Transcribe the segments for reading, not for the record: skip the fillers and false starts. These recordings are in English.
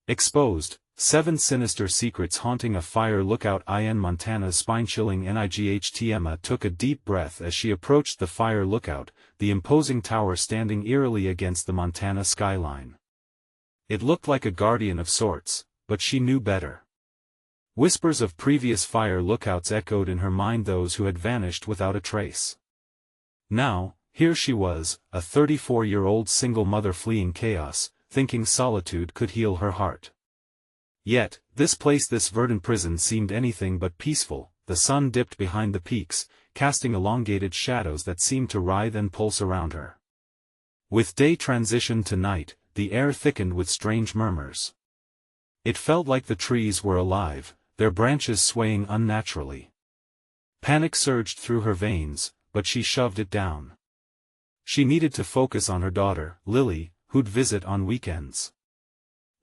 Exposed, 7 sinister secrets haunting a fire lookout in Montana's spine-chilling NIGHT. Emma took a deep breath as she approached the fire lookout, the imposing tower standing eerily against the Montana skyline. It looked like a guardian of sorts, but she knew better. Whispers of previous fire lookouts echoed in her mind, those who had vanished without a trace. Now, here she was, a 34-year-old single mother fleeing chaos, thinking solitude could heal her heart. Yet, this place, this verdant prison, seemed anything but peaceful. The sun dipped behind the peaks, casting elongated shadows that seemed to writhe and pulse around her. With day transitioned to night, the air thickened with strange murmurs. It felt like the trees were alive, their branches swaying unnaturally. Panic surged through her veins, but she shoved it down. She needed to focus on her daughter, Lily, who'd visit on weekends.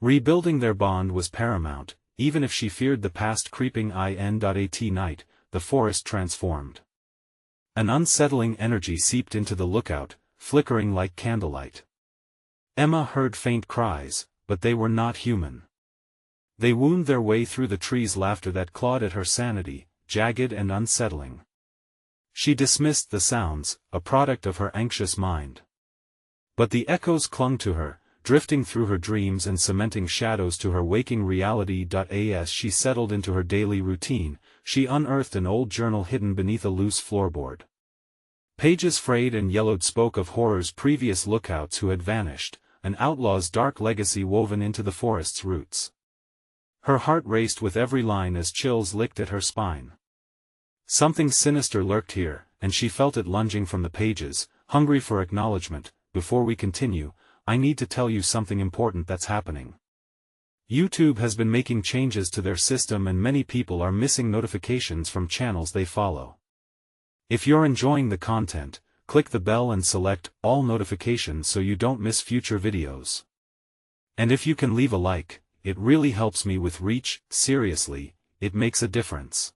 Rebuilding their bond was paramount, even if she feared the past creeping in. At night, the forest transformed. An unsettling energy seeped into the lookout, flickering like candlelight. Emma heard faint cries, but they were not human. They wound their way through the trees, laughter that clawed at her sanity, jagged and unsettling. She dismissed the sounds, a product of her anxious mind. But the echoes clung to her, drifting through her dreams and cementing shadows to her waking reality. As she settled into her daily routine, she unearthed an old journal hidden beneath a loose floorboard. Pages frayed and yellowed spoke of horrors, previous lookouts who had vanished, an outlaw's dark legacy woven into the forest's roots. Her heart raced with every line as chills licked at her spine. Something sinister lurked here, and she felt it lunging from the pages, hungry for acknowledgement. Before we continue, I need to tell you something important that's happening. YouTube has been making changes to their system and many people are missing notifications from channels they follow. If you're enjoying the content, click the bell and select all notifications so you don't miss future videos. And if you can leave a like, it really helps me with reach. Seriously, it makes a difference.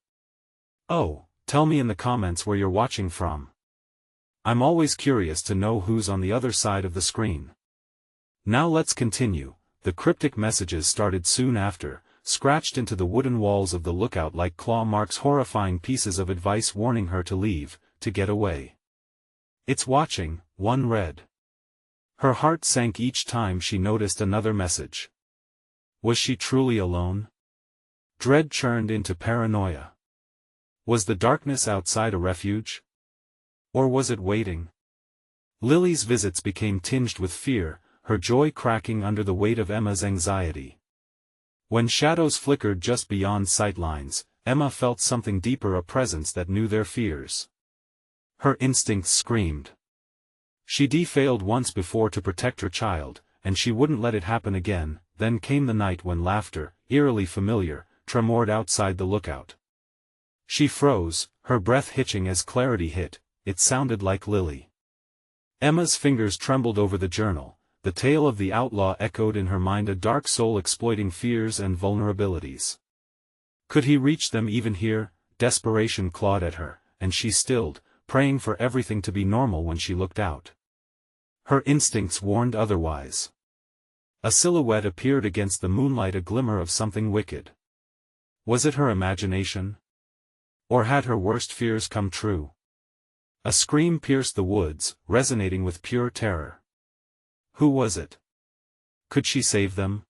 Oh, tell me in the comments where you're watching from. I'm always curious to know who's on the other side of the screen. Now let's continue. The cryptic messages started soon after, scratched into the wooden walls of the lookout like claw marks, horrifying pieces of advice warning her to leave, to get away. It's watching, one read. Her heart sank each time she noticed another message. Was she truly alone? Dread churned into paranoia. Was the darkness outside a refuge? Or was it waiting? Lily's visits became tinged with fear, her joy cracking under the weight of Emma's anxiety. When shadows flickered just beyond sight lines, Emma felt something deeper, a presence that knew their fears. Her instincts screamed. She'd failed once before to protect her child, and she wouldn't let it happen again. Then came the night when laughter, eerily familiar, tremored outside the lookout. She froze, her breath hitching as clarity hit. It sounded like Lily. Emma's fingers trembled over the journal. The tale of the outlaw echoed in her mind, a dark soul exploiting fears and vulnerabilities. Could he reach them even here? Desperation clawed at her, and she stilled, praying for everything to be normal when she looked out. Her instincts warned otherwise. A silhouette appeared against the moonlight, a glimmer of something wicked. Was it her imagination? Or had her worst fears come true? A scream pierced the woods, resonating with pure terror. Who was it? Could she save them?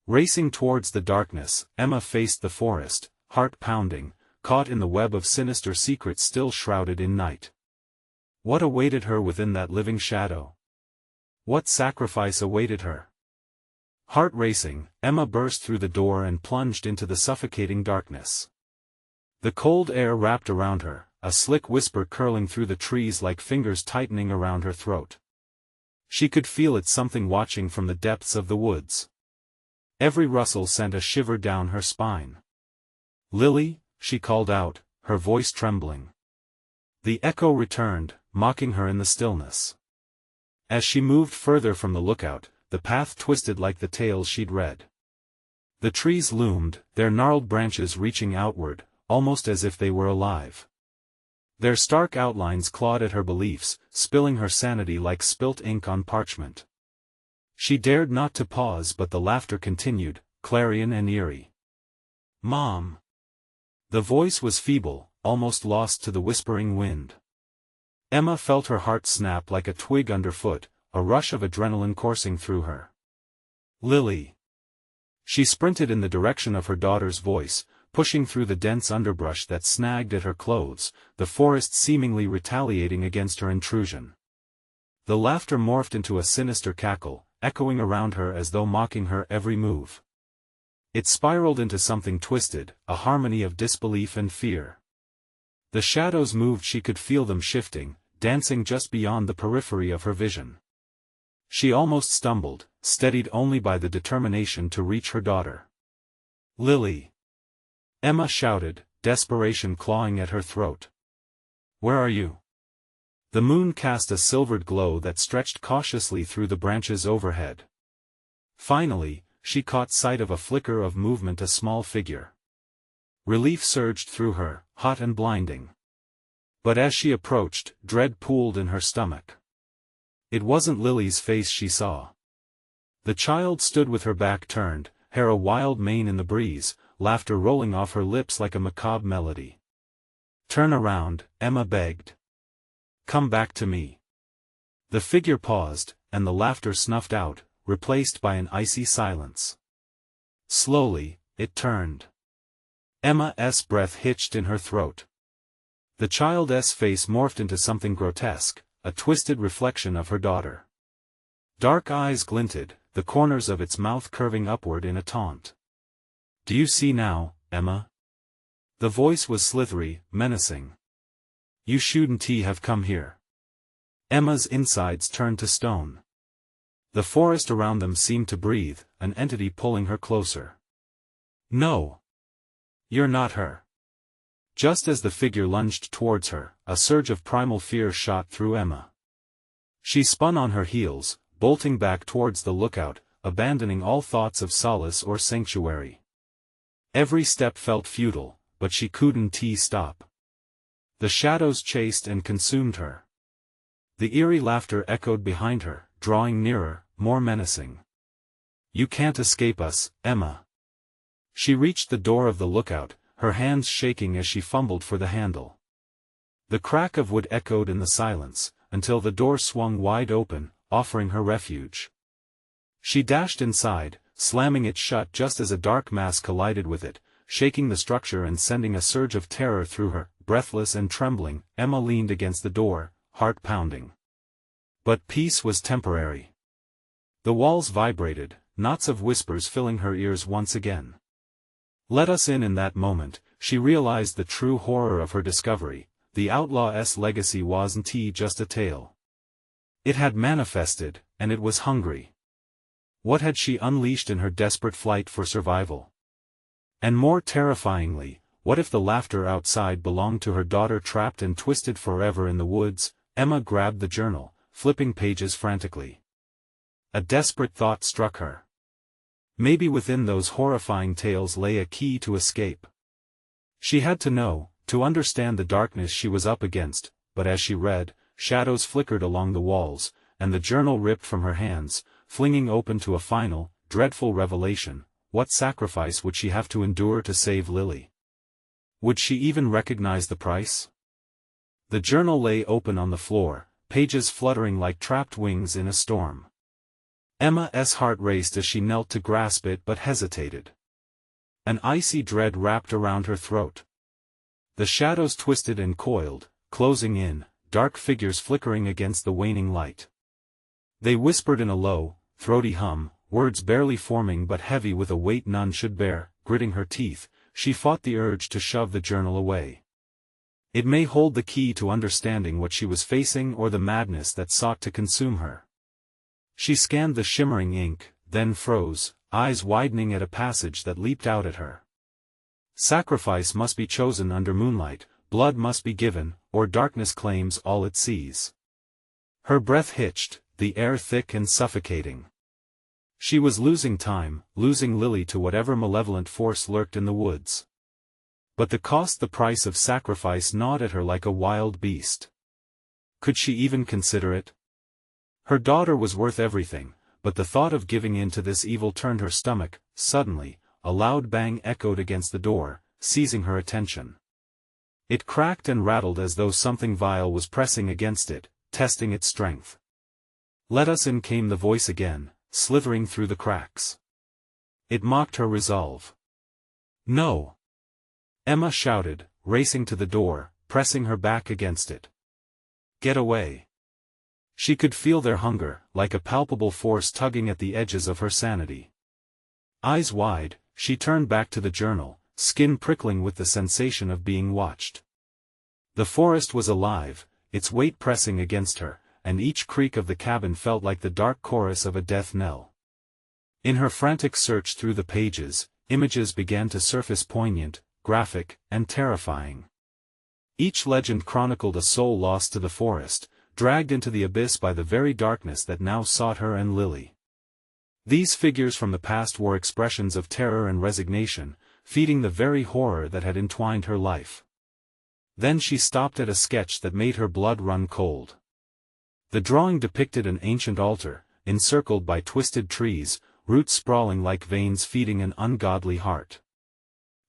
Racing towards the darkness, Emma faced the forest, heart pounding, caught in the web of sinister secrets still shrouded in night. What awaited her within that living shadow? What sacrifice awaited her? Heart racing, Emma burst through the door and plunged into the suffocating darkness. The cold air wrapped around her, a slick whisper curling through the trees like fingers tightening around her throat. She could feel it, something watching from the depths of the woods. Every rustle sent a shiver down her spine. Lily, she called out, her voice trembling. The echo returned, mocking her in the stillness. As she moved further from the lookout, the path twisted like the tales she'd read. The trees loomed, their gnarled branches reaching outward, almost as if they were alive. Their stark outlines clawed at her beliefs, spilling her sanity like spilt ink on parchment. She dared not to pause, but the laughter continued, clarion and eerie. "Mom!" The voice was feeble, almost lost to the whispering wind. Emma felt her heart snap like a twig underfoot, a rush of adrenaline coursing through her. "Lily!" She sprinted in the direction of her daughter's voice, pushing through the dense underbrush that snagged at her clothes, the forest seemingly retaliating against her intrusion. The laughter morphed into a sinister cackle, echoing around her as though mocking her every move. It spiraled into something twisted, a harmony of disbelief and fear. The shadows moved, she could feel them shifting, dancing just beyond the periphery of her vision. She almost stumbled, steadied only by the determination to reach her daughter. "Lily!" Emma shouted, desperation clawing at her throat. "Where are you?" The moon cast a silvered glow that stretched cautiously through the branches overhead. Finally, she caught sight of a flicker of movement, a small figure. Relief surged through her, hot and blinding. But as she approached, dread pooled in her stomach. It wasn't Lily's face she saw. The child stood with her back turned, hair a wild mane in the breeze, laughter rolling off her lips like a macabre melody. "Turn around," Emma begged. "Come back to me." The figure paused, and the laughter snuffed out, replaced by an icy silence. Slowly, it turned. Emma's breath hitched in her throat. The child's face morphed into something grotesque, a twisted reflection of her daughter. Dark eyes glinted, the corners of its mouth curving upward in a taunt. "Do you see now, Emma?" The voice was slithery, menacing. "You shouldn't have come here." Emma's insides turned to stone. The forest around them seemed to breathe, an entity pulling her closer. "No. You're not her." Just as the figure lunged towards her, a surge of primal fear shot through Emma. She spun on her heels, bolting back towards the lookout, abandoning all thoughts of solace or sanctuary. Every step felt futile, but she couldn't stop. The shadows chased and consumed her. The eerie laughter echoed behind her, drawing nearer, more menacing. "You can't escape us, Emma." She reached the door of the lookout, her hands shaking as she fumbled for the handle. The crack of wood echoed in the silence, until the door swung wide open, offering her refuge. She dashed inside, slamming it shut just as a dark mass collided with it, shaking the structure and sending a surge of terror through her. Breathless and trembling, Emma leaned against the door, heart pounding. But peace was temporary. The walls vibrated, knots of whispers filling her ears once again. Let us in that moment, she realized the true horror of her discovery. The outlaw's legacy wasn't just a tale. It had manifested, and it was hungry. What had she unleashed in her desperate flight for survival? And more terrifyingly, what if the laughter outside belonged to her daughter trapped and twisted forever in the woods? Emma grabbed the journal, flipping pages frantically. A desperate thought struck her. Maybe within those horrifying tales lay a key to escape. She had to know, to understand the darkness she was up against, but as she read, shadows flickered along the walls, and the journal ripped from her hands, flinging open to a final, dreadful revelation. What sacrifice would she have to endure to save Lily? Would she even recognize the price? The journal lay open on the floor, pages fluttering like trapped wings in a storm. Emma's heart raced as she knelt to grasp it but hesitated. An icy dread wrapped around her throat. The shadows twisted and coiled, closing in, dark figures flickering against the waning light. They whispered in a low, throaty hum, words barely forming but heavy with a weight none should bear. Gritting her teeth, she fought the urge to shove the journal away. It may hold the key to understanding what she was facing or the madness that sought to consume her. She scanned the shimmering ink, then froze, eyes widening at a passage that leaped out at her. Sacrifice must be chosen under moonlight, blood must be given, or darkness claims all it sees. Her breath hitched, the air thick and suffocating. She was losing time, losing Lily to whatever malevolent force lurked in the woods. But the price of sacrifice gnawed at her like a wild beast. Could she even consider it? Her daughter was worth everything, but the thought of giving in to this evil turned her stomach. Suddenly, a loud bang echoed against the door, seizing her attention. It cracked and rattled as though something vile was pressing against it, testing its strength. "Let us in," came the voice again, slithering through the cracks. It mocked her resolve. "No!" Emma shouted, racing to the door, pressing her back against it. "Get away!" She could feel their hunger, like a palpable force tugging at the edges of her sanity. Eyes wide, she turned back to the journal, skin prickling with the sensation of being watched. The forest was alive, its weight pressing against her, and each creak of the cabin felt like the dark chorus of a death knell. In her frantic search through the pages, images began to surface, poignant, graphic, and terrifying. Each legend chronicled a soul lost to the forest, dragged into the abyss by the very darkness that now sought her and Lily. These figures from the past were expressions of terror and resignation, feeding the very horror that had entwined her life. Then she stopped at a sketch that made her blood run cold. The drawing depicted an ancient altar, encircled by twisted trees, roots sprawling like veins feeding an ungodly heart.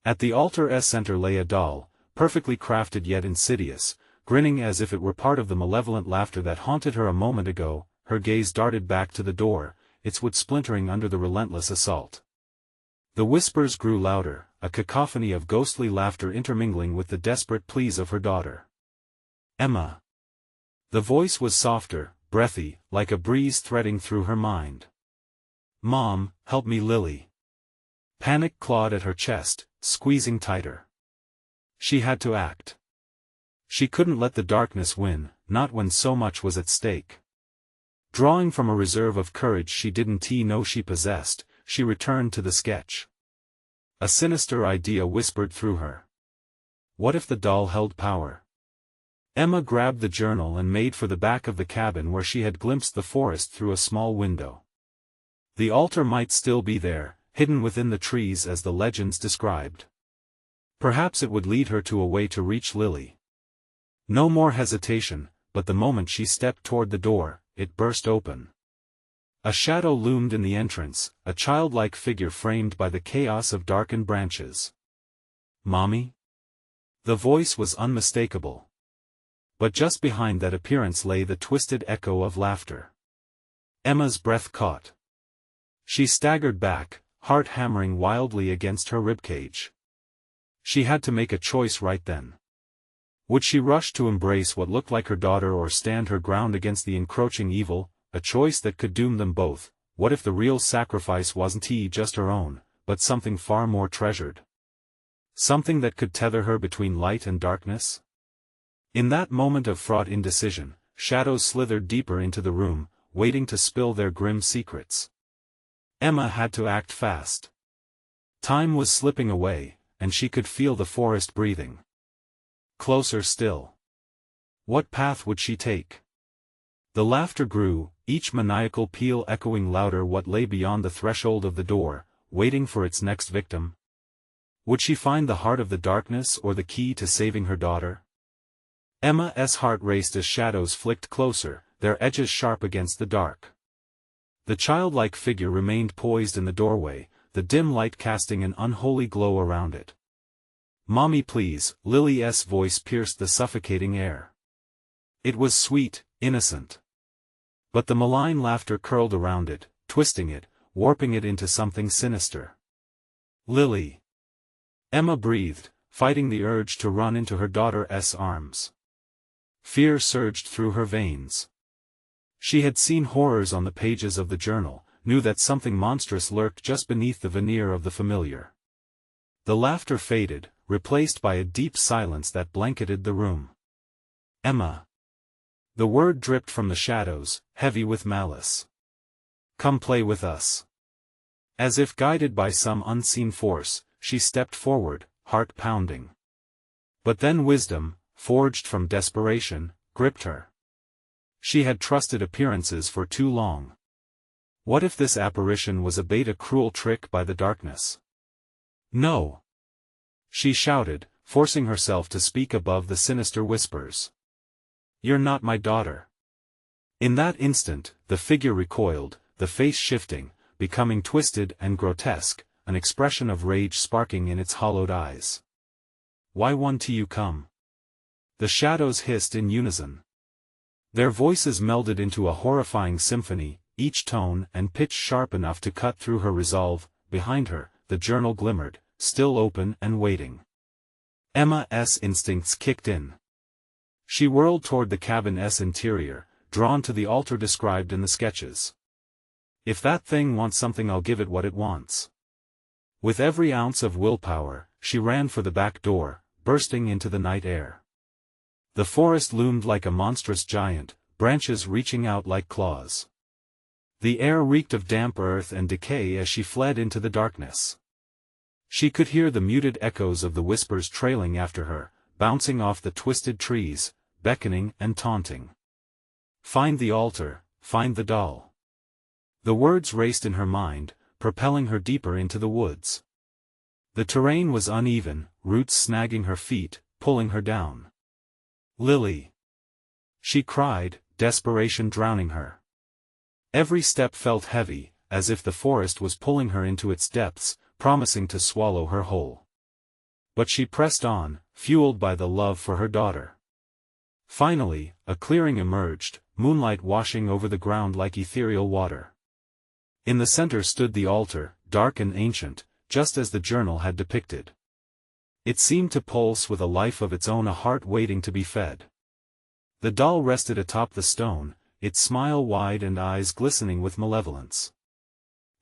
At the altar's center lay a doll, perfectly crafted yet insidious, grinning as if it were part of the malevolent laughter that haunted her a moment ago. Her gaze darted back to the door, its wood splintering under the relentless assault. The whispers grew louder, a cacophony of ghostly laughter intermingling with the desperate pleas of her daughter. "Emma!" The voice was softer, breathy, like a breeze threading through her mind. "Mom, help me, Lily." Panic clawed at her chest, squeezing tighter. She had to act. She couldn't let the darkness win, not when so much was at stake. Drawing from a reserve of courage she didn't know she possessed, she returned to the sketch. A sinister idea whispered through her. What if the doll held power? Emma grabbed the journal and made for the back of the cabin where she had glimpsed the forest through a small window. The altar might still be there, hidden within the trees as the legends described. Perhaps it would lead her to a way to reach Lily. No more hesitation, but the moment she stepped toward the door, it burst open. A shadow loomed in the entrance, a childlike figure framed by the chaos of darkened branches. "Mommy?" The voice was unmistakable. But just behind that appearance lay the twisted echo of laughter. Emma's breath caught. She staggered back, heart hammering wildly against her ribcage. She had to make a choice right then. Would she rush to embrace what looked like her daughter or stand her ground against the encroaching evil, a choice that could doom them both? What if the real sacrifice wasn't just her own, but something far more treasured? Something that could tether her between light and darkness? In that moment of fraught indecision, shadows slithered deeper into the room, waiting to spill their grim secrets. Emma had to act fast. Time was slipping away, and she could feel the forest breathing. Closer still. What path would she take? The laughter grew, each maniacal peal echoing louder. What lay beyond the threshold of the door, waiting for its next victim? Would she find the heart of the darkness or the key to saving her daughter? Emma's heart raced as shadows flicked closer, their edges sharp against the dark. The childlike figure remained poised in the doorway, the dim light casting an unholy glow around it. "Mommy, please," Lily's voice pierced the suffocating air. It was sweet, innocent. But the malign laughter curled around it, twisting it, warping it into something sinister. "Lily." Emma breathed, fighting the urge to run into her daughter's arms. Fear surged through her veins. She had seen horrors on the pages of the journal, knew that something monstrous lurked just beneath the veneer of the familiar. The laughter faded, replaced by a deep silence that blanketed the room. "Emma." The word dripped from the shadows, heavy with malice. "Come play with us." As if guided by some unseen force, she stepped forward, heart pounding. But then wisdom, forged from desperation, gripped her. She had trusted appearances for too long. What if this apparition was a bait, a cruel trick by the darkness? "No!" She shouted, forcing herself to speak above the sinister whispers. "You're not my daughter." In that instant, the figure recoiled, the face shifting, becoming twisted and grotesque, an expression of rage sparking in its hollowed eyes. "Why won't you come?" The shadows hissed in unison. Their voices melded into a horrifying symphony, each tone and pitch sharp enough to cut through her resolve. Behind her, the journal glimmered, still open and waiting. Emma's instincts kicked in. She whirled toward the cabin's interior, drawn to the altar described in the sketches. "If that thing wants something, I'll give it what it wants." With every ounce of willpower, she ran for the back door, bursting into the night air. The forest loomed like a monstrous giant, branches reaching out like claws. The air reeked of damp earth and decay as she fled into the darkness. She could hear the muted echoes of the whispers trailing after her, bouncing off the twisted trees, beckoning and taunting. "Find the altar, find the doll." The words raced in her mind, propelling her deeper into the woods. The terrain was uneven, roots snagging her feet, pulling her down. "Lily!" she cried, desperation drowning her. Every step felt heavy, as if the forest was pulling her into its depths, promising to swallow her whole. But she pressed on, fueled by the love for her daughter. Finally, a clearing emerged, moonlight washing over the ground like ethereal water. In the center stood the altar, dark and ancient, just as the journal had depicted. It seemed to pulse with a life of its own, a heart waiting to be fed. The doll rested atop the stone, its smile wide and eyes glistening with malevolence.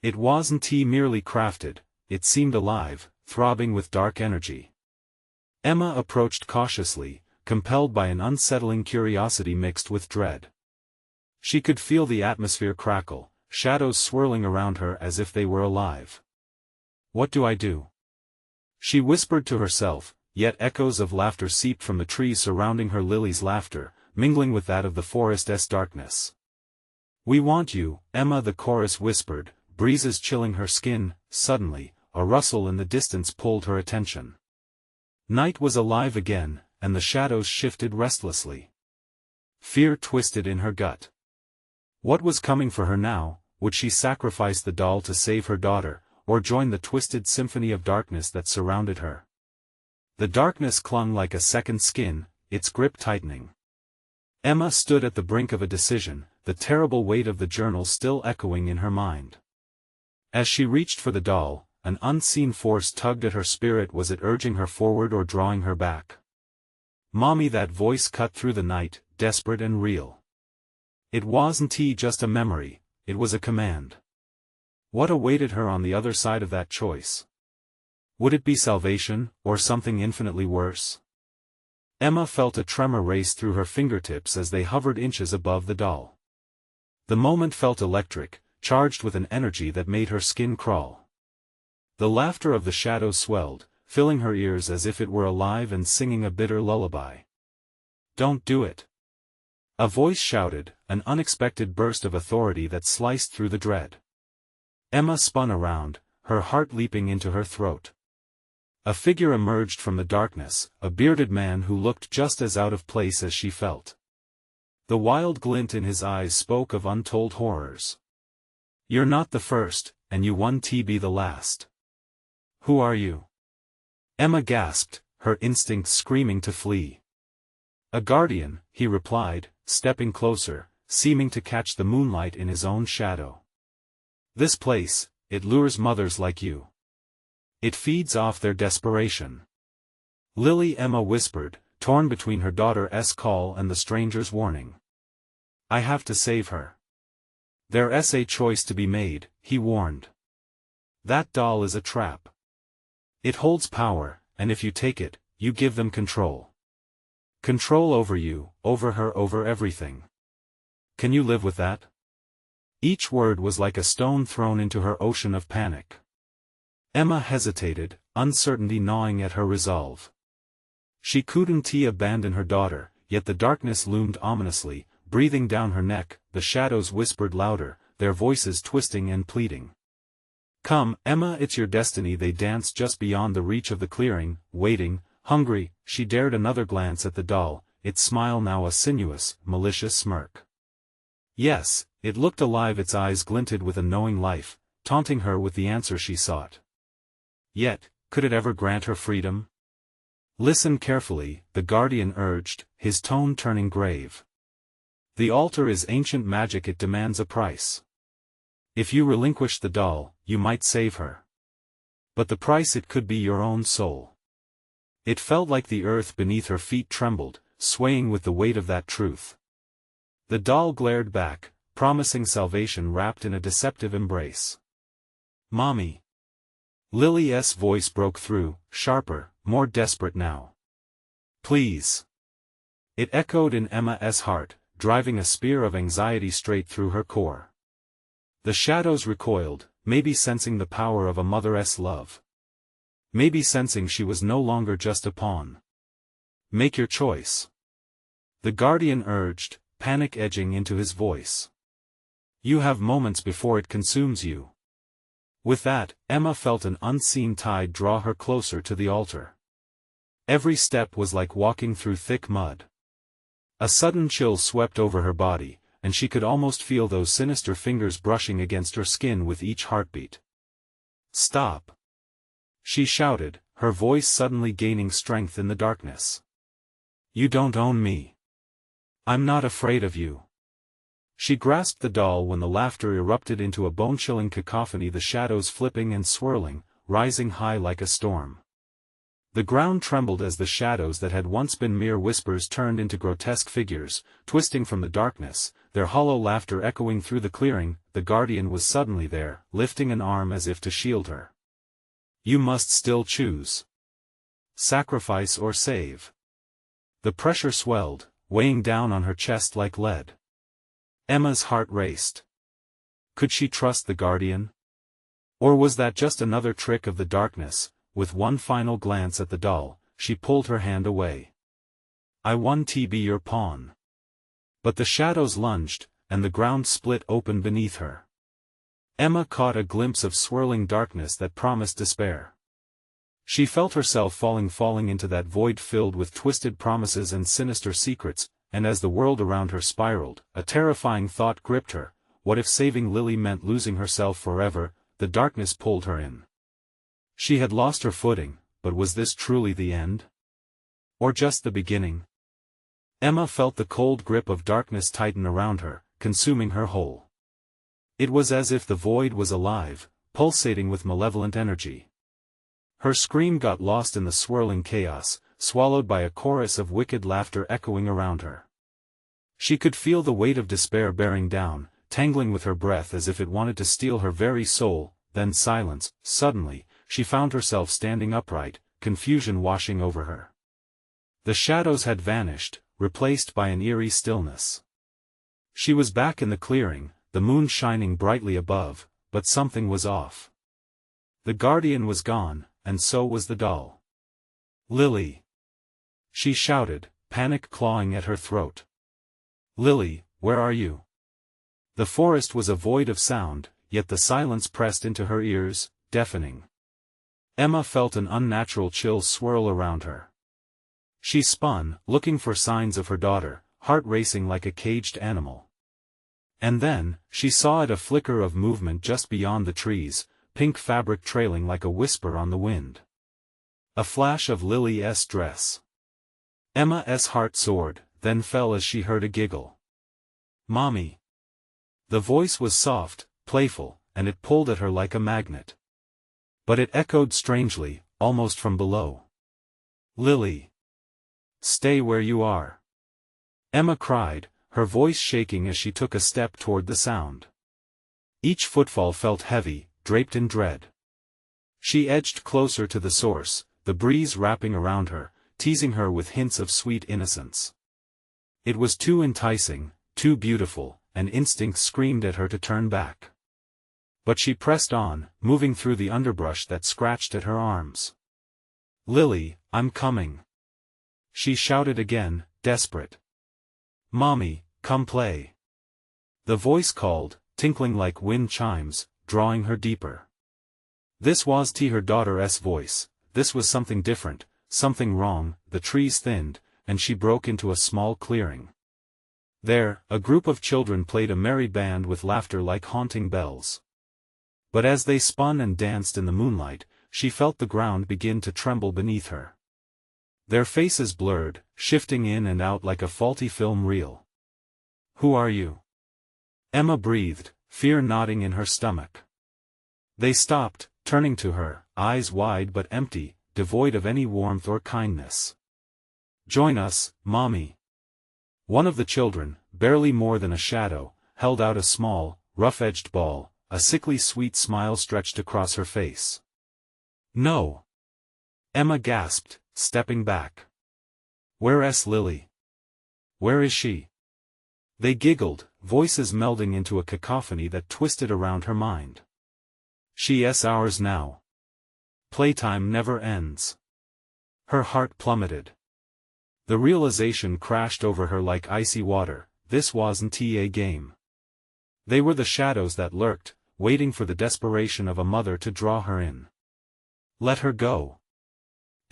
It wasn't merely crafted, it seemed alive, throbbing with dark energy. Emma approached cautiously, compelled by an unsettling curiosity mixed with dread. She could feel the atmosphere crackle, shadows swirling around her as if they were alive. "What do I do?" she whispered to herself, yet echoes of laughter seeped from the trees surrounding her. Lily's laughter, mingling with that of the forest's darkness. "We want you, Emma," the chorus whispered, breezes chilling her skin. Suddenly, a rustle in the distance pulled her attention. Night was alive again, and the shadows shifted restlessly. Fear twisted in her gut. What was coming for her now? Would she sacrifice the doll to save her daughter, or join the twisted symphony of darkness that surrounded her? The darkness clung like a second skin, its grip tightening. Emma stood at the brink of a decision, the terrible weight of the journal still echoing in her mind. As she reached for the doll, an unseen force tugged at her spirit. Was it urging her forward or drawing her back? "Mommy," that voice cut through the night, desperate and real. It wasn't just a memory, it was a command. What awaited her on the other side of that choice? Would it be salvation, or something infinitely worse? Emma felt a tremor race through her fingertips as they hovered inches above the doll. The moment felt electric, charged with an energy that made her skin crawl. The laughter of the shadows swelled, filling her ears as if it were alive and singing a bitter lullaby. "Don't do it!" a voice shouted, an unexpected burst of authority that sliced through the dread. Emma spun around, her heart leaping into her throat. A figure emerged from the darkness, a bearded man who looked just as out of place as she felt. The wild glint in his eyes spoke of untold horrors. "You're not the first, and you won't be the last." "Who are you?" Emma gasped, her instincts screaming to flee. "A guardian," he replied, stepping closer, seeming to catch the moonlight in his own shadow. "This place, it lures mothers like you. It feeds off their desperation." "Lily," Emma whispered, torn between her daughter's call and the stranger's warning. "I have to save her." "There's a choice to be made," he warned. "That doll is a trap. It holds power, and if you take it, you give them control. Control over you, over her, over everything. Can you live with that?" Each word was like a stone thrown into her ocean of panic. Emma hesitated, uncertainty gnawing at her resolve. She couldn't abandon her daughter, yet the darkness loomed ominously, breathing down her neck. The shadows whispered louder, their voices twisting and pleading. "Come, Emma, it's your destiny." They danced just beyond the reach of the clearing, waiting, hungry. She dared another glance at the doll, its smile now a sinuous, malicious smirk. "Yes, It looked alive, its eyes glinted with a knowing life, taunting her with the answer she sought. Yet, could it ever grant her freedom? "Listen carefully," the guardian urged, his tone turning grave. "The altar is ancient magic, it demands a price. If you relinquish the doll, you might save her. But the price, it could be your own soul." It felt like the earth beneath her feet trembled, swaying with the weight of that truth. The doll glared back, promising salvation wrapped in a deceptive embrace. "Mommy." Lily's voice broke through, sharper, more desperate now. "Please." It echoed in Emma's heart, driving a spear of anxiety straight through her core. The shadows recoiled, maybe sensing the power of a mother's love. Maybe sensing she was no longer just a pawn. "Make your choice," the guardian urged, panic edging into his voice. "You have moments before it consumes you." With that, Emma felt an unseen tide draw her closer to the altar. Every step was like walking through thick mud. A sudden chill swept over her body, and she could almost feel those sinister fingers brushing against her skin with each heartbeat. "Stop!" she shouted, her voice suddenly gaining strength in the darkness. "You don't own me. I'm not afraid of you." She grasped the doll when the laughter erupted into a bone-chilling cacophony, the shadows flipping and swirling, rising high like a storm. The ground trembled as the shadows that had once been mere whispers turned into grotesque figures, twisting from the darkness, their hollow laughter echoing through the clearing. The guardian was suddenly there, lifting an arm as if to shield her. "You must still choose. Sacrifice or save." The pressure swelled, weighing down on her chest like lead. Emma's heart raced. Could she trust the guardian? Or was that just another trick of the darkness? With one final glance at the doll, she pulled her hand away. "I want to be your pawn." But the shadows lunged, and the ground split open beneath her. Emma caught a glimpse of swirling darkness that promised despair. She felt herself falling into that void filled with twisted promises and sinister secrets, and as the world around her spiraled, a terrifying thought gripped her. What if saving Lily meant losing herself forever? The darkness pulled her in. She had lost her footing, but was this truly the end? Or just the beginning? Emma felt the cold grip of darkness tighten around her, consuming her whole. It was as if the void was alive, pulsating with malevolent energy. Her scream got lost in the swirling chaos, swallowed by a chorus of wicked laughter echoing around her. She could feel the weight of despair bearing down, tangling with her breath as if it wanted to steal her very soul. Then silence. Suddenly, she found herself standing upright, confusion washing over her. The shadows had vanished, replaced by an eerie stillness. She was back in the clearing, the moon shining brightly above, but something was off. The guardian was gone, and so was the doll. "Lily!" she shouted, panic clawing at her throat. "Lily, where are you?" The forest was a void of sound, yet the silence pressed into her ears, deafening. Emma felt an unnatural chill swirl around her. She spun, looking for signs of her daughter, heart racing like a caged animal. And then, she saw a flicker of movement just beyond the trees, pink fabric trailing like a whisper on the wind. A flash of Lily's dress. Emma's heart soared, then fell as she heard a giggle. "Mommy!" The voice was soft, playful, and it pulled at her like a magnet. But it echoed strangely, almost from below. "Lily! Stay where you are!" Emma cried, her voice shaking as she took a step toward the sound. Each footfall felt heavy, draped in dread. She edged closer to the source, the breeze wrapping around her, teasing her with hints of sweet innocence. It was too enticing, too beautiful, and instinct screamed at her to turn back. But she pressed on, moving through the underbrush that scratched at her arms. "Lily, I'm coming!" she shouted again, desperate. "Mommy, come play!" The voice called, tinkling like wind chimes, drawing her deeper. This was her daughter's voice. This was something different, something wrong. The trees thinned, and she broke into a small clearing. There, a group of children played a merry band with laughter like haunting bells. But as they spun and danced in the moonlight, she felt the ground begin to tremble beneath her. Their faces blurred, shifting in and out like a faulty film reel. "Who are you?" Emma breathed, fear knotting in her stomach. They stopped, turning to her, eyes wide but empty, devoid of any warmth or kindness. "Join us, Mommy." One of the children, barely more than a shadow, held out a small, rough-edged ball, a sickly sweet smile stretched across her face. "No." Emma gasped, stepping back. "Where's Lily? Where is she?" They giggled, voices melding into a cacophony that twisted around her mind. "She's ours now. Playtime never ends." Her heart plummeted. The realization crashed over her like icy water, this wasn't a game. They were the shadows that lurked, waiting for the desperation of a mother to draw her in. "Let her go!"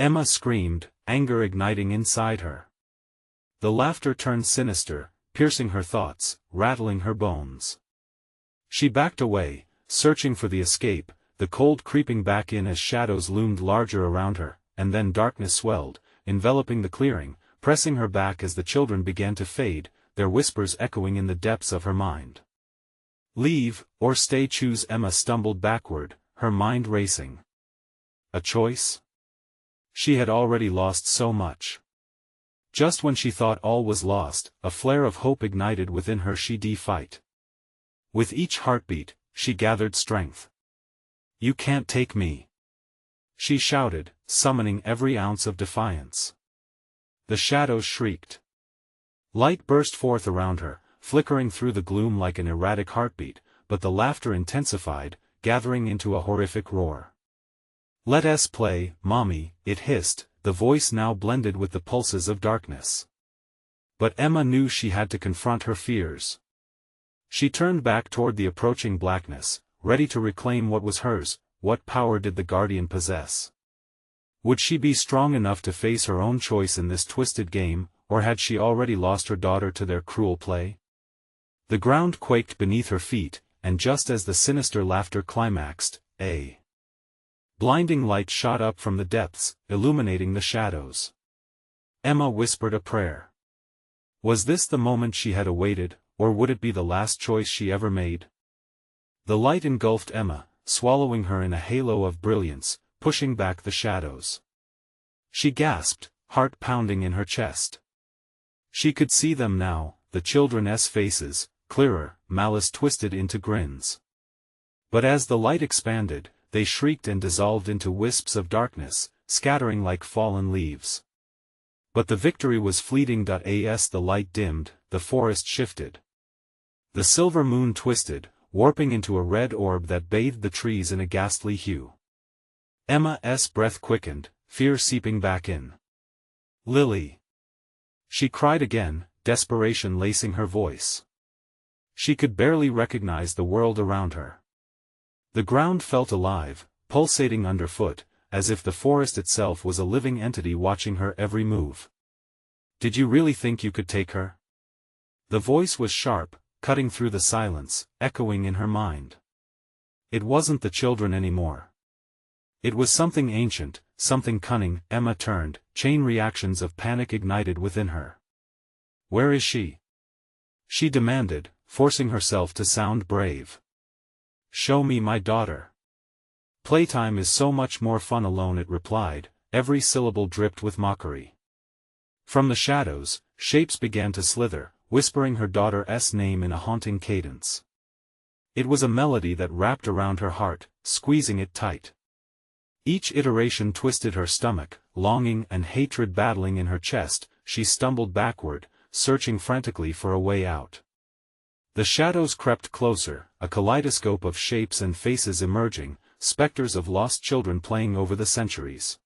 Emma screamed, anger igniting inside her. The laughter turned sinister, piercing her thoughts, rattling her bones. She backed away, searching for the escape, the cold creeping back in as shadows loomed larger around her, and then darkness swelled, enveloping the clearing, pressing her back as the children began to fade, their whispers echoing in the depths of her mind. "Leave, or stay." Choose. Emma stumbled backward, her mind racing. A choice? She had already lost so much. Just when she thought all was lost, a flare of hope ignited within her. She'd fight. With each heartbeat, she gathered strength. "You can't take me!" she shouted, summoning every ounce of defiance. The shadows shrieked. Light burst forth around her, flickering through the gloom like an erratic heartbeat, but the laughter intensified, gathering into a horrific roar. "Let us play, Mommy," it hissed, the voice now blended with the pulses of darkness. But Emma knew she had to confront her fears. She turned back toward the approaching blackness, ready to reclaim what was hers. What power did the guardian possess? Would she be strong enough to face her own choice in this twisted game, or had she already lost her daughter to their cruel play? The ground quaked beneath her feet, and just as the sinister laughter climaxed, a blinding light shot up from the depths, illuminating the shadows. Emma whispered a prayer. Was this the moment she had awaited, or would it be the last choice she ever made? The light engulfed Emma, swallowing her in a halo of brilliance, pushing back the shadows. She gasped, heart pounding in her chest. She could see them now, the children's faces, clearer, malice twisted into grins. But as the light expanded, they shrieked and dissolved into wisps of darkness, scattering like fallen leaves. But the victory was fleeting. As the light dimmed, the forest shifted. The silver moon twisted, warping into a red orb that bathed the trees in a ghastly hue. Emma's breath quickened, fear seeping back in. "Lily!" she cried again, desperation lacing her voice. She could barely recognize the world around her. The ground felt alive, pulsating underfoot, as if the forest itself was a living entity watching her every move. "Did you really think you could take her?" The voice was sharp, cutting through the silence, echoing in her mind. It wasn't the children anymore. It was something ancient, something cunning. Emma turned, chain reactions of panic ignited within her. "Where is she?" she demanded, forcing herself to sound brave. "Show me my daughter." "Playtime is so much more fun alone," it replied, every syllable dripped with mockery. From the shadows, shapes began to slither, whispering her daughter's name in a haunting cadence. It was a melody that wrapped around her heart, squeezing it tight. Each iteration twisted her stomach, longing and hatred battling in her chest. She stumbled backward, searching frantically for a way out. The shadows crept closer, a kaleidoscope of shapes and faces emerging, specters of lost children playing over the centuries.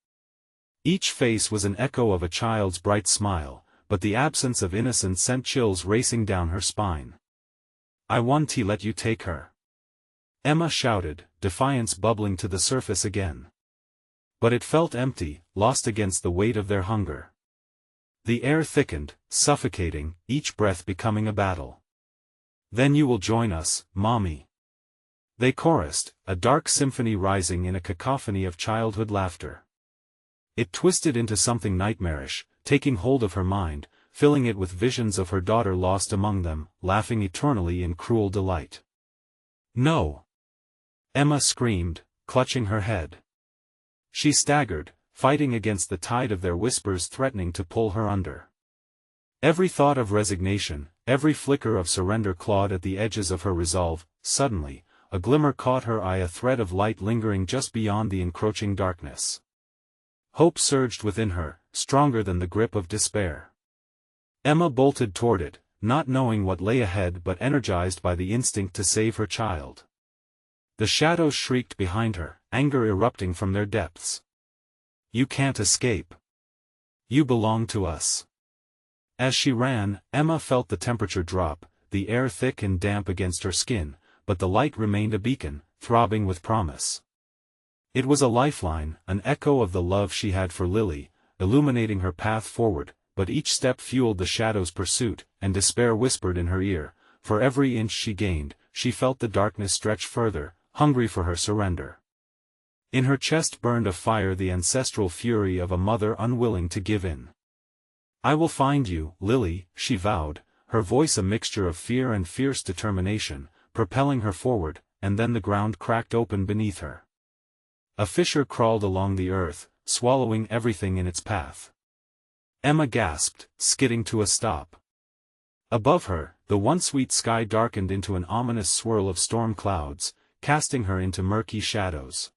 Each face was an echo of a child's bright smile, but the absence of innocence sent chills racing down her spine. "I want to let you take her," Emma shouted, defiance bubbling to the surface again. But it felt empty, lost against the weight of their hunger. The air thickened, suffocating, each breath becoming a battle. "Then you will join us, Mommy," they chorused, a dark symphony rising in a cacophony of childhood laughter. It twisted into something nightmarish, taking hold of her mind, filling it with visions of her daughter lost among them, laughing eternally in cruel delight. "No!" Emma screamed, clutching her head. She staggered, fighting against the tide of their whispers threatening to pull her under. Every thought of resignation, every flicker of surrender clawed at the edges of her resolve. Suddenly, a glimmer caught her eye, a thread of light lingering just beyond the encroaching darkness. Hope surged within her, stronger than the grip of despair. Emma bolted toward it, not knowing what lay ahead but energized by the instinct to save her child. The shadows shrieked behind her, anger erupting from their depths. "You can't escape. You belong to us." As she ran, Emma felt the temperature drop, the air thick and damp against her skin, but the light remained a beacon, throbbing with promise. It was a lifeline, an echo of the love she had for Lily, illuminating her path forward, but each step fueled the shadow's pursuit, and despair whispered in her ear. For every inch she gained, she felt the darkness stretch further, hungry for her surrender. In her chest burned a fire, the ancestral fury of a mother unwilling to give in. "I will find you, Lily," she vowed, her voice a mixture of fear and fierce determination, propelling her forward, and then the ground cracked open beneath her. A fissure crawled along the earth, swallowing everything in its path. Emma gasped, skidding to a stop. Above her, the once sweet sky darkened into an ominous swirl of storm clouds, casting her into murky shadows.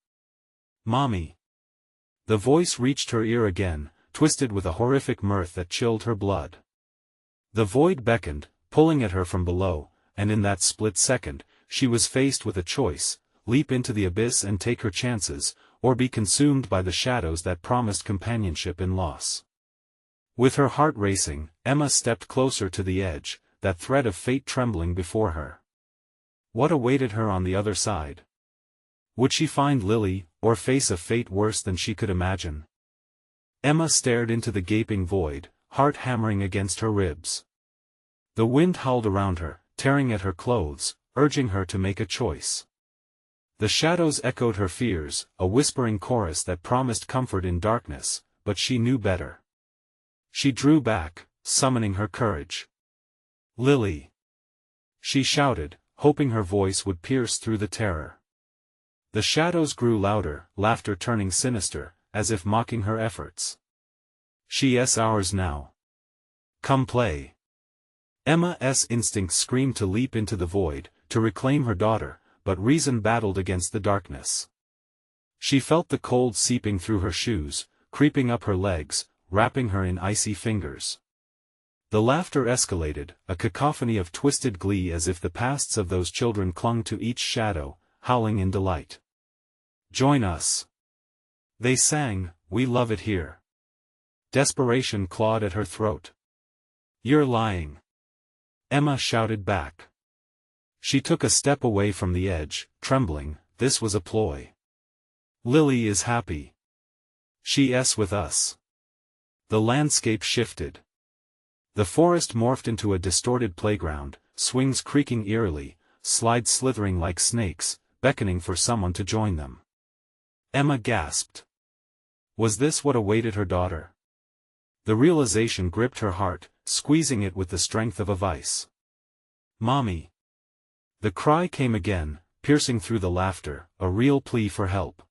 "Mommy!" The voice reached her ear again, twisted with a horrific mirth that chilled her blood. The void beckoned, pulling at her from below, and in that split second, she was faced with a choice: leap into the abyss and take her chances, or be consumed by the shadows that promised companionship in loss. With her heart racing, Emma stepped closer to the edge, that thread of fate trembling before her. What awaited her on the other side? Would she find Lily, or face a fate worse than she could imagine? Emma stared into the gaping void, heart hammering against her ribs. The wind howled around her, tearing at her clothes, urging her to make a choice. The shadows echoed her fears, a whispering chorus that promised comfort in darkness, but she knew better. She drew back, summoning her courage. "Lily!" she shouted, hoping her voice would pierce through the terror. The shadows grew louder, laughter turning sinister, as if mocking her efforts. "She's ours now. Come play." Emma's instinct screamed to leap into the void, to reclaim her daughter, but reason battled against the darkness. She felt the cold seeping through her shoes, creeping up her legs, wrapping her in icy fingers. The laughter escalated, a cacophony of twisted glee, as if the pasts of those children clung to each shadow, howling in delight. "Join us!" they sang, "We love it here." Desperation clawed at her throat. "You're lying!" Emma shouted back. She took a step away from the edge, trembling. This was a ploy. "Lily is happy. She's with us." The landscape shifted. The forest morphed into a distorted playground, swings creaking eerily, slides slithering like snakes, beckoning for someone to join them. Emma gasped. Was this what awaited her daughter? The realization gripped her heart, squeezing it with the strength of a vice. "Mommy!" The cry came again, piercing through the laughter, a real plea for help.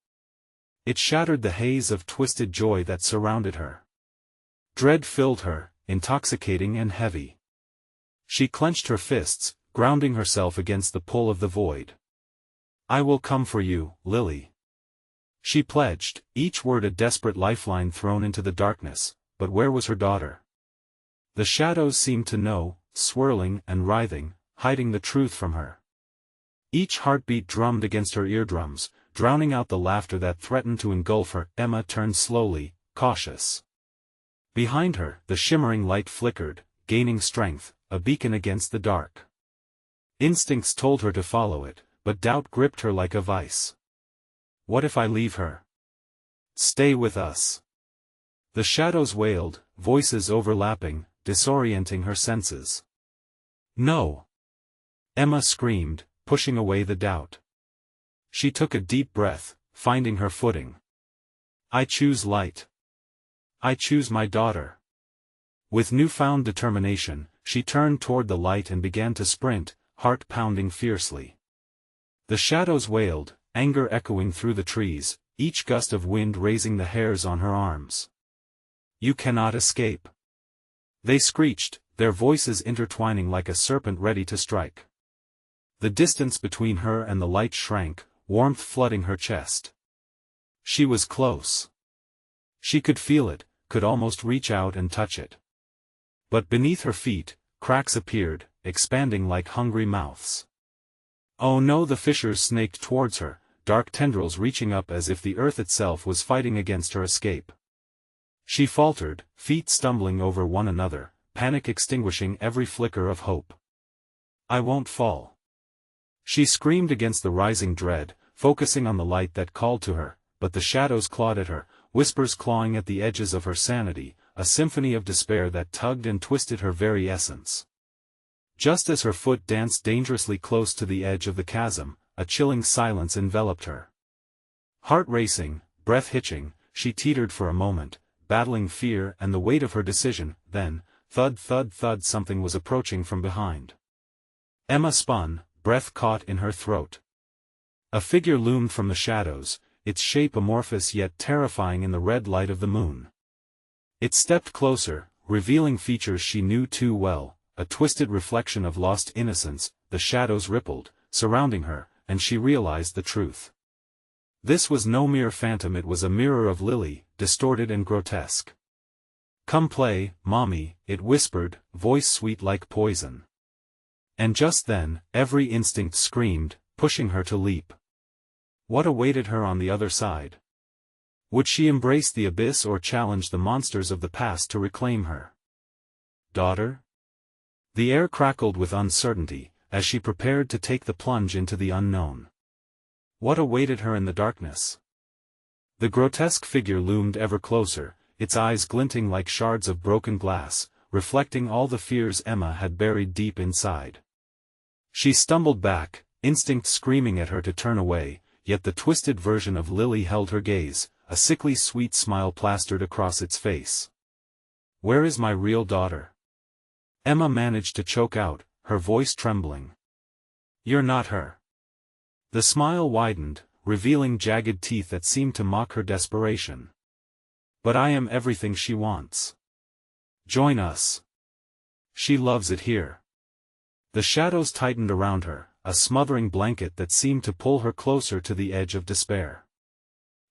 It shattered the haze of twisted joy that surrounded her. Dread filled her, intoxicating and heavy. She clenched her fists, grounding herself against the pull of the void. "I will come for you, Lily," she pledged, each word a desperate lifeline thrown into the darkness. But where was her daughter? The shadows seemed to know, swirling and writhing, hiding the truth from her. Each heartbeat drummed against her eardrums, drowning out the laughter that threatened to engulf her. Emma turned slowly, cautious. Behind her, the shimmering light flickered, gaining strength, a beacon against the dark. Instincts told her to follow it, but doubt gripped her like a vice. What if I leave her? Stay with us. The shadows wailed, voices overlapping, disorienting her senses. "No!" Emma screamed, pushing away the doubt. She took a deep breath, finding her footing. "I choose light. I choose my daughter." With newfound determination, she turned toward the light and began to sprint, heart pounding fiercely. The shadows wailed, anger echoing through the trees, each gust of wind raising the hairs on her arms. "You cannot escape!" they screeched, their voices intertwining like a serpent ready to strike. The distance between her and the light shrank, warmth flooding her chest. She was close. She could feel it, could almost reach out and touch it. But beneath her feet, cracks appeared, expanding like hungry mouths. Oh no! The fissures snaked towards her, dark tendrils reaching up as if the earth itself was fighting against her escape. She faltered, feet stumbling over one another, panic extinguishing every flicker of hope. "I won't fall!" She screamed against the rising dread, focusing on the light that called to her, but the shadows clawed at her, whispers clawing at the edges of her sanity, a symphony of despair that tugged and twisted her very essence. Just as her foot danced dangerously close to the edge of the chasm, a chilling silence enveloped her. Heart racing, breath hitching, she teetered for a moment, battling fear and the weight of her decision, then, thud thud thud, something was approaching from behind. Emma spun, breath caught in her throat. A figure loomed from the shadows, its shape amorphous yet terrifying in the red light of the moon. It stepped closer, revealing features she knew too well, a twisted reflection of lost innocence. The shadows rippled, surrounding her, and she realized the truth. This was no mere phantom, it was a mirror of Lily, distorted and grotesque. "Come play, Mommy," it whispered, voice sweet like poison. And just then, every instinct screamed, pushing her to leap. What awaited her on the other side? Would she embrace the abyss or challenge the monsters of the past to reclaim her daughter? The air crackled with uncertainty, as she prepared to take the plunge into the unknown. What awaited her in the darkness? The grotesque figure loomed ever closer, its eyes glinting like shards of broken glass, reflecting all the fears Emma had buried deep inside. She stumbled back, instinct screaming at her to turn away, yet the twisted version of Lily held her gaze, a sickly sweet smile plastered across its face. "Where is my real daughter?" Emma managed to choke out, her voice trembling. "You're not her." The smile widened, revealing jagged teeth that seemed to mock her desperation. "But I am everything she wants. Join us. She loves it here." The shadows tightened around her, a smothering blanket that seemed to pull her closer to the edge of despair.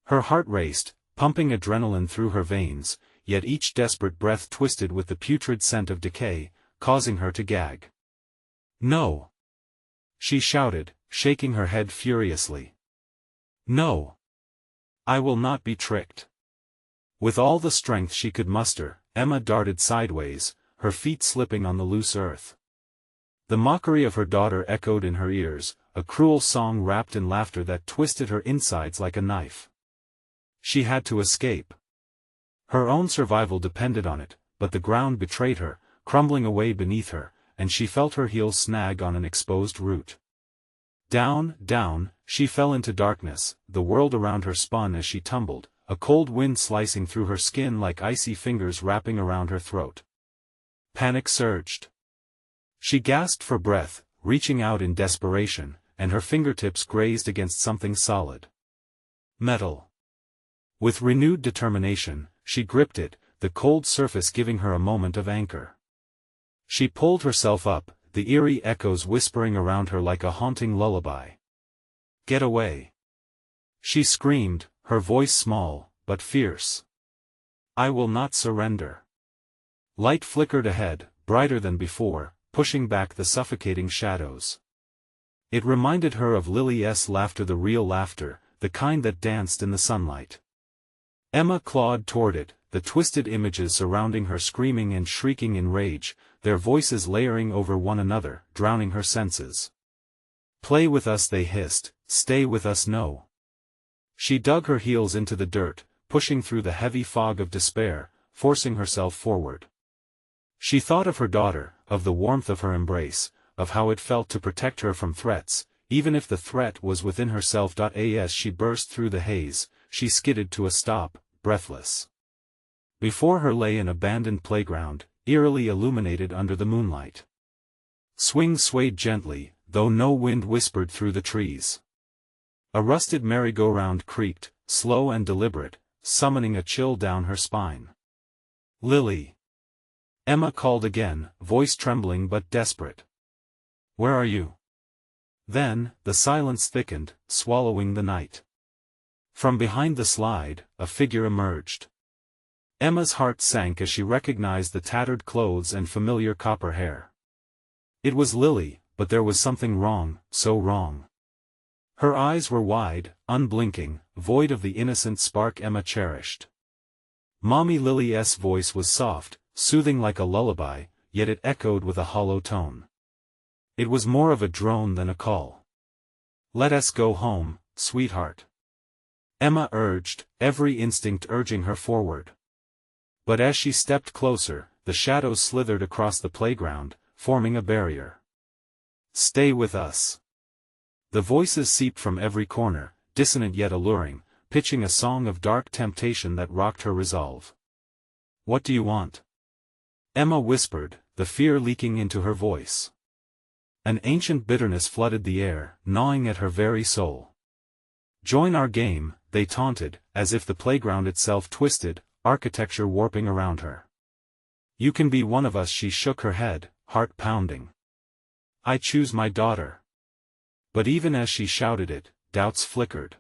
Her heart raced, pumping adrenaline through her veins, yet each desperate breath twisted with the putrid scent of decay, causing her to gag. "No!" she shouted, shaking her head furiously. "No! I will not be tricked." With all the strength she could muster, Emma darted sideways, her feet slipping on the loose earth. The mockery of her daughter echoed in her ears, a cruel song wrapped in laughter that twisted her insides like a knife. She had to escape. Her own survival depended on it, but the ground betrayed her, crumbling away beneath her, and she felt her heels snag on an exposed root. Down, down, she fell into darkness, the world around her spun as she tumbled, a cold wind slicing through her skin like icy fingers wrapping around her throat. Panic surged. She gasped for breath, reaching out in desperation, and her fingertips grazed against something solid. Metal. With renewed determination, she gripped it, the cold surface giving her a moment of anchor. She pulled herself up, the eerie echoes whispering around her like a haunting lullaby. "Get away!" she screamed, her voice small, but fierce. "I will not surrender." Light flickered ahead, brighter than before, pushing back the suffocating shadows. It reminded her of Lily's laughter, the real laughter, the kind that danced in the sunlight. Emma clawed toward it, the twisted images surrounding her screaming and shrieking in rage, their voices layering over one another, drowning her senses. "Play with us," they hissed, "stay with us, no." She dug her heels into the dirt, pushing through the heavy fog of despair, forcing herself forward. She thought of her daughter, of the warmth of her embrace, of how it felt to protect her from threats, even if the threat was within herself. As she burst through the haze, she skidded to a stop, breathless. Before her lay an abandoned playground, eerily illuminated under the moonlight. Swings swayed gently, though no wind whispered through the trees. A rusted merry-go-round creaked, slow and deliberate, summoning a chill down her spine. "Lily!" Emma called again, voice trembling but desperate. "Where are you?" Then, the silence thickened, swallowing the night. From behind the slide, a figure emerged. Emma's heart sank as she recognized the tattered clothes and familiar copper hair. It was Lily, but there was something wrong, so wrong. Her eyes were wide, unblinking, void of the innocent spark Emma cherished. Mommy Lily's voice was soft, soothing like a lullaby, yet it echoed with a hollow tone. It was more of a drone than a call. "Let us go home, sweetheart," Emma urged, every instinct urging her forward. But as she stepped closer, the shadows slithered across the playground, forming a barrier. "Stay with us." The voices seeped from every corner, dissonant yet alluring, pitching a song of dark temptation that rocked her resolve. "What do you want?" Emma whispered, the fear leaking into her voice. An ancient bitterness flooded the air, gnawing at her very soul. "Join our game," they taunted, as if the playground itself twisted, architecture warping around her. "You can be one of us." She shook her head, heart pounding. "I choose my daughter." But even as she shouted it, doubts flickered.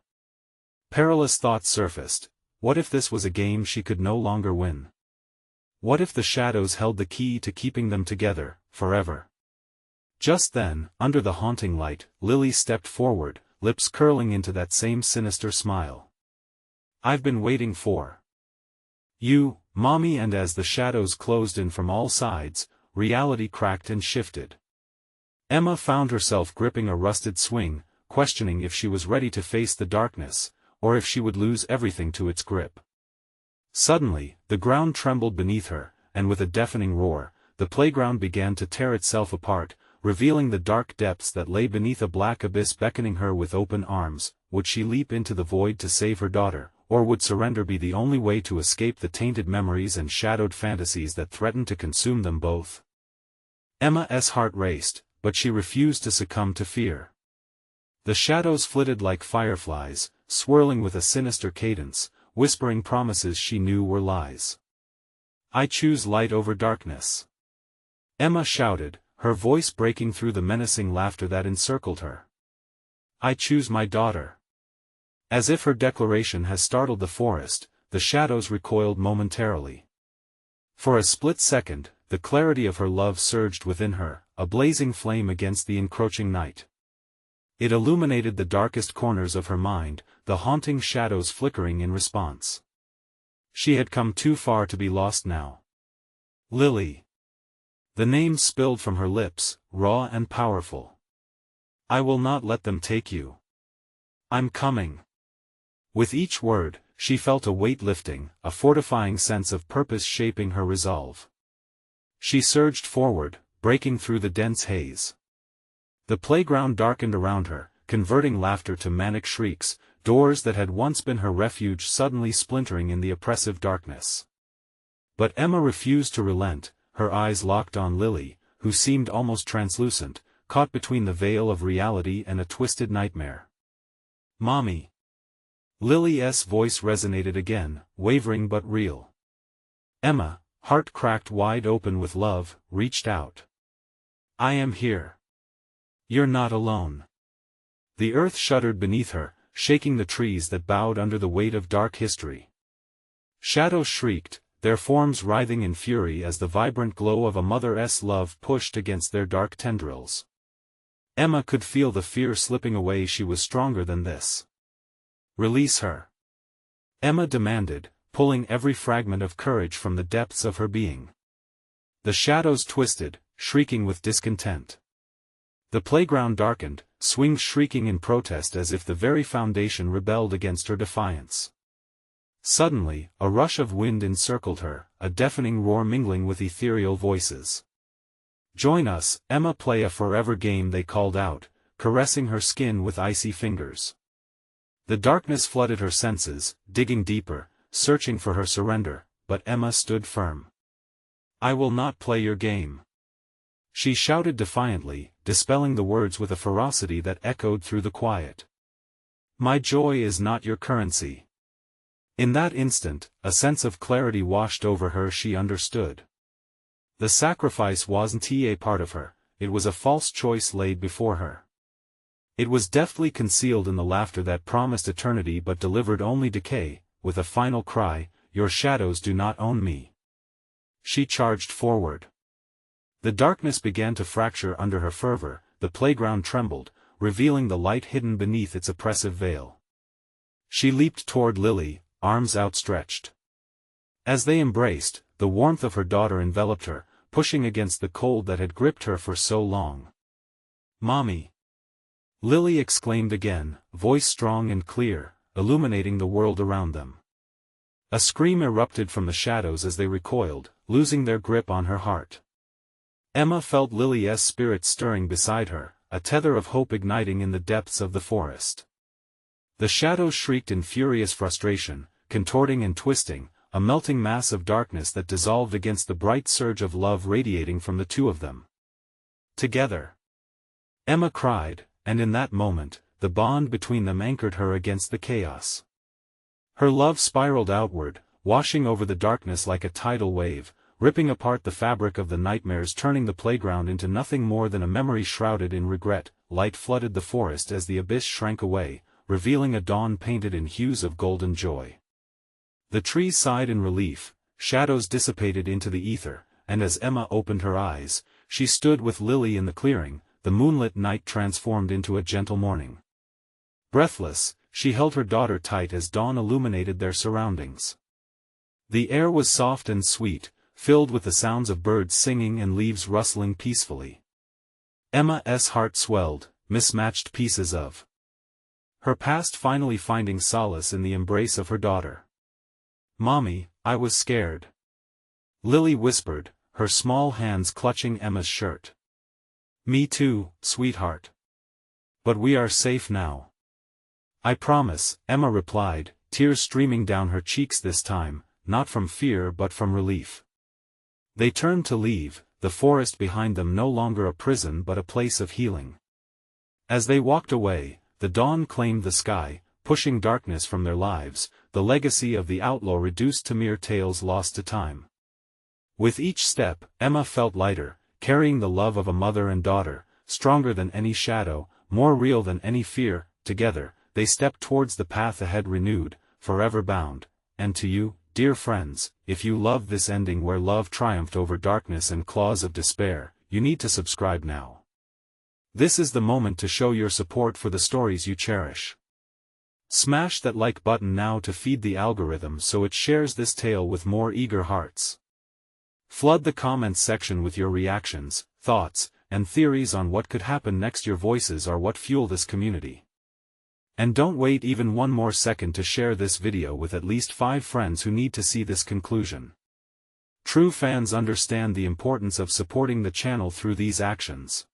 Perilous thoughts surfaced. What if this was a game she could no longer win? What if the shadows held the key to keeping them together, forever? Just then, under the haunting light, Lily stepped forward, lips curling into that same sinister smile. "I've been waiting for you, Mommy." And as the shadows closed in from all sides, reality cracked and shifted. Emma found herself gripping a rusted swing, questioning if she was ready to face the darkness, or if she would lose everything to its grip. Suddenly, the ground trembled beneath her, and with a deafening roar, the playground began to tear itself apart, revealing the dark depths that lay beneath a black abyss beckoning her with open arms. Would she leap into the void to save her daughter, or would surrender be the only way to escape the tainted memories and shadowed fantasies that threatened to consume them both? Emma's heart raced, but she refused to succumb to fear. The shadows flitted like fireflies, swirling with a sinister cadence, whispering promises she knew were lies. "I choose light over darkness," Emma shouted, her voice breaking through the menacing laughter that encircled her. "I choose my daughter." As if her declaration had startled the forest, the shadows recoiled momentarily. For a split second, the clarity of her love surged within her, a blazing flame against the encroaching night. It illuminated the darkest corners of her mind, the haunting shadows flickering in response. She had come too far to be lost now. "Lily." The name spilled from her lips, raw and powerful. "I will not let them take you. I'm coming." With each word, she felt a weight lifting, a fortifying sense of purpose shaping her resolve. She surged forward, breaking through the dense haze. The playground darkened around her, converting laughter to manic shrieks, doors that had once been her refuge suddenly splintering in the oppressive darkness. But Emma refused to relent, her eyes locked on Lily, who seemed almost translucent, caught between the veil of reality and a twisted nightmare. "Mommy." Lily's voice resonated again, wavering but real. Emma, heart cracked wide open with love, reached out. "I am here. You're not alone." The earth shuddered beneath her, shaking the trees that bowed under the weight of dark history. Shadows shrieked, their forms writhing in fury as the vibrant glow of a mother's love pushed against their dark tendrils. Emma could feel the fear slipping away. She was stronger than this. "Release her," Emma demanded, pulling every fragment of courage from the depths of her being. The shadows twisted, shrieking with discontent. The playground darkened, swings shrieking in protest as if the very foundation rebelled against her defiance. Suddenly, a rush of wind encircled her, a deafening roar mingling with ethereal voices. "Join us, Emma, play a forever game," they called out, caressing her skin with icy fingers. The darkness flooded her senses, digging deeper, searching for her surrender, but Emma stood firm. "I will not play your game," she shouted defiantly, dispelling the words with a ferocity that echoed through the quiet. "My joy is not your currency." In that instant, a sense of clarity washed over her. She understood. The sacrifice wasn't a part of her, it was a false choice laid before her. It was deftly concealed in the laughter that promised eternity but delivered only decay. With a final cry, "Your shadows do not own me," she charged forward. The darkness began to fracture under her fervor, the playground trembled, revealing the light hidden beneath its oppressive veil. She leaped toward Lily, arms outstretched. As they embraced, the warmth of her daughter enveloped her, pushing against the cold that had gripped her for so long. "Mommy!" Lily exclaimed again, voice strong and clear, illuminating the world around them. A scream erupted from the shadows as they recoiled, losing their grip on her heart. Emma felt Lily's spirit stirring beside her, a tether of hope igniting in the depths of the forest. The shadows shrieked in furious frustration, contorting and twisting, a melting mass of darkness that dissolved against the bright surge of love radiating from the two of them. "Together!" Emma cried, and in that moment, the bond between them anchored her against the chaos. Her love spiraled outward, washing over the darkness like a tidal wave, ripping apart the fabric of the nightmares, turning the playground into nothing more than a memory shrouded in regret. Light flooded the forest as the abyss shrank away, revealing a dawn painted in hues of golden joy. The trees sighed in relief, shadows dissipated into the ether, and as Emma opened her eyes, she stood with Lily in the clearing, the moonlit night transformed into a gentle morning. Breathless, she held her daughter tight as dawn illuminated their surroundings. The air was soft and sweet, filled with the sounds of birds singing and leaves rustling peacefully. Emma's heart swelled, mismatched pieces of her past finally finding solace in the embrace of her daughter. "Mommy, I was scared," Lily whispered, her small hands clutching Emma's shirt. "Me too, sweetheart. But we are safe now." "I promise," Emma replied, tears streaming down her cheeks this time, not from fear but from relief. They turned to leave, the forest behind them no longer a prison but a place of healing. As they walked away, the dawn claimed the sky, pushing darkness from their lives, the legacy of the outlaw reduced to mere tales lost to time. With each step, Emma felt lighter, carrying the love of a mother and daughter, stronger than any shadow, more real than any fear. Together, they stepped towards the path ahead renewed, forever bound. And to you, dear friends, if you love this ending where love triumphed over darkness and claws of despair, you need to subscribe now. This is the moment to show your support for the stories you cherish. Smash that like button now to feed the algorithm so it shares this tale with more eager hearts. Flood the comments section with your reactions, thoughts, and theories on what could happen next. Your voices are what fuel this community. And don't wait even one more second to share this video with at least 5 friends who need to see this conclusion. True fans understand the importance of supporting the channel through these actions.